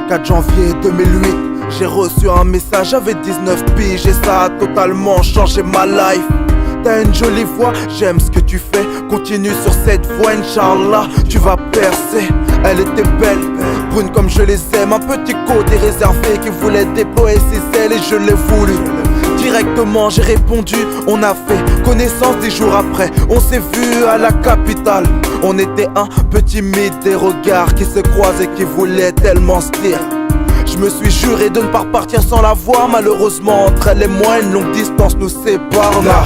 4 janvier 2008, j'ai reçu un message, j'avais 19 piges et ça a totalement changé ma life. T'as une jolie voix, j'aime ce que tu fais, continue sur cette voie, Inch'Allah, tu vas percer. Elle était belle, brune comme je les aime, un petit côté réservé qui voulait déployer ses ailes et je l'ai voulu. Directement j'ai répondu, on a fait connaissance 10 jours après, on s'est vu à la capitale. On était un peu timide, des regards qui se croisent et qui voulaient tellement se dire. Je me suis juré de ne pas repartir sans la voir, malheureusement entre elle et moi une longue distance nous sépare. La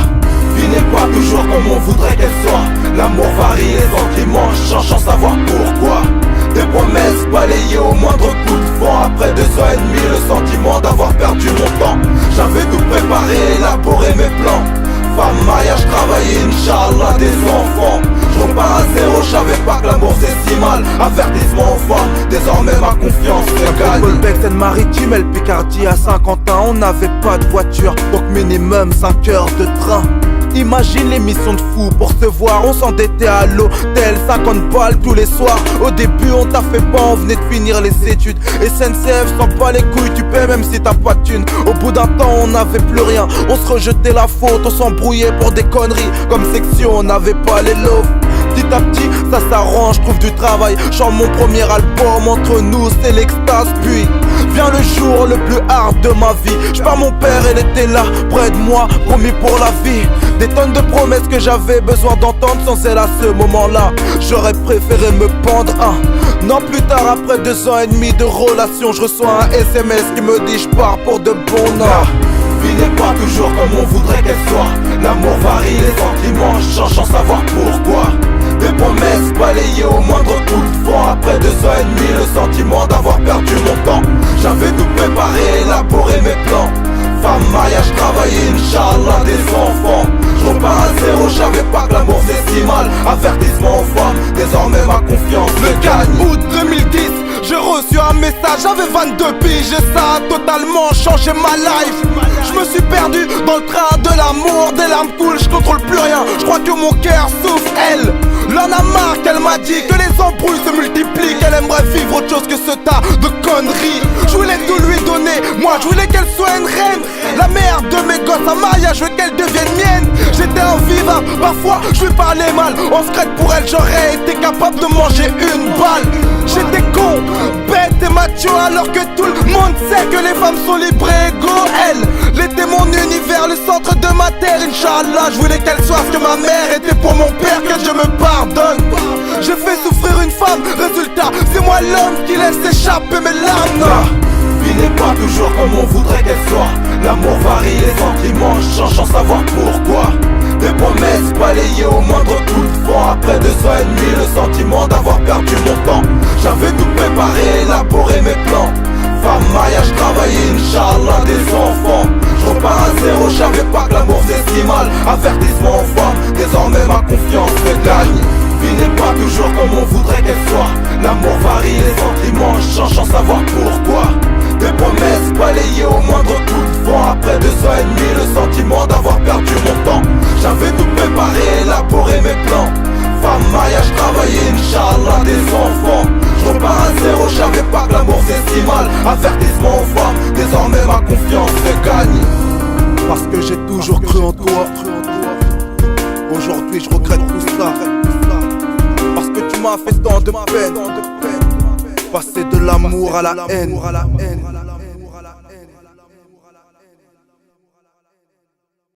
vie n'est pas toujours comme on voudrait qu'elle soit. L'amour varie, les sentiments changent sans savoir pourquoi. Des promesses balayées au moindre coup de vent. Après 2 ans et demi, le sentiment d'avoir perdu mon temps. J'avais tout préparé, élaboré mes plans. Femme, mariage, travailler, Inch'Allah, des enfants. Je repars à zéro, je savais pas que l'amour c'est si mal. Avertissement aux femmes, désormais ma confiance se gagne. Colbec, Seine-Maritime, elle Picardie à Saint-Quentin. On n'avait pas de voiture, donc minimum 5 heures de train. Imagine les missions de fou pour se voir, on s'endettait à l'hôtel, 50 balles tous les soirs. Au début on t'a fait pas, on venait de finir les études. SNCF s'en bat les couilles, tu paies même si t'as pas de thune. Au bout d'un temps on n'avait plus rien, on se rejetait la faute, on s'embrouillait pour des conneries. Comme section on n'avait pas les loves. Petit à petit ça s'arrange, trouve du travail. Chante mon premier album, entre nous c'est l'extase. Puis vient le jour le plus hard de ma vie. J'pars mon père, elle était là, près de moi, promis pour la vie. Des tonnes de promesses que j'avais besoin d'entendre. Sans elle à ce moment-là, j'aurais préféré me pendre. Non, plus tard, après 2 ans et demi de relation, je reçois un SMS qui me dit j'pars pour de bon. La vie n'est pas toujours comme on voudrait qu'elle soit. L'amour varie, les sentiments changent sans savoir pourquoi. Des promesses balayées au moindre coup de vent. Après 2 ans et demi, le sentiment d'avoir perdu mon temps. J'avais tout préparé, élaboré mes plans. Femme, mariage, travailler, Inch'Allah, des enfants. Je repars à zéro, je savais pas que l'amour c'est si mal. Avertissement aux femmes, désormais ma confiance Le se 4 gagne. août 2010, j'ai reçu un message, j'avais 22 piges et ça a totalement changé ma life. Je me suis perdu dans le train de l'amour, des larmes coulent, je contrôle plus rien. Je crois que mon cœur souffre, elle l'en a marre qu'elle m'a dit que les embrouilles se multiplient, qu'elle aimerait vivre autre chose que ce tas de conneries. Je voulais tout lui donner, moi je voulais qu'elle soit une reine, la mère de mes gosses, un mariage, je veux qu'elle devienne mienne. J'étais invivable, parfois je lui parlais mal. En secret pour elle j'aurais été capable de manger une balle. J'étais con, bête et macho alors que tout le monde sait que les femmes sont libres et égaux. Elle était mon univers, le centre de ma terre, Inch'Allah. Je voulais qu'elle soit ce que ma mère était pour mon père, que je me pardonne. J'ai fait souffrir une femme, résultat c'est moi l'homme qui laisse échapper mes larmes. La vie n'est pas toujours comme on voudrait qu'elle soit. L'amour varie, les sentiments changent sans savoir pourquoi. Des promesses balayées au moindre coup de vent. Après 2 ans et demi, le sentiment d'avoir perdu mon temps. J'avais tout préparé, élaboré mes plans. Femme, mariage, travailler, Inch'Allah, des enfants. Je repars à zéro, je savais pas que l'amour c'est si mal. Avertissement aux femmes, désormais ma confiance me gagne. Vie n'est pas toujours comme on voudrait qu'elle soit. L'amour varie, les sentiments changent sans savoir pourquoi. Des promesses balayées au moindre coup de vent. Après 2 ans et demi, le sentiment d'avoir perdu mon temps. J'avais tout préparé, élaboré mes plans. Femme, mariage, travailler, Inch'Allah, des enfants. Je repars à zéro, je savais pas que l'amour c'est si mal. Avertissement aux femmes, désormais ma confiance se gagne. Parce que j'ai toujours cru en toi. Aujourd'hui je regrette tout ça. Parce que tu m'as fait tant de peine. Passer de l'amour à la haine.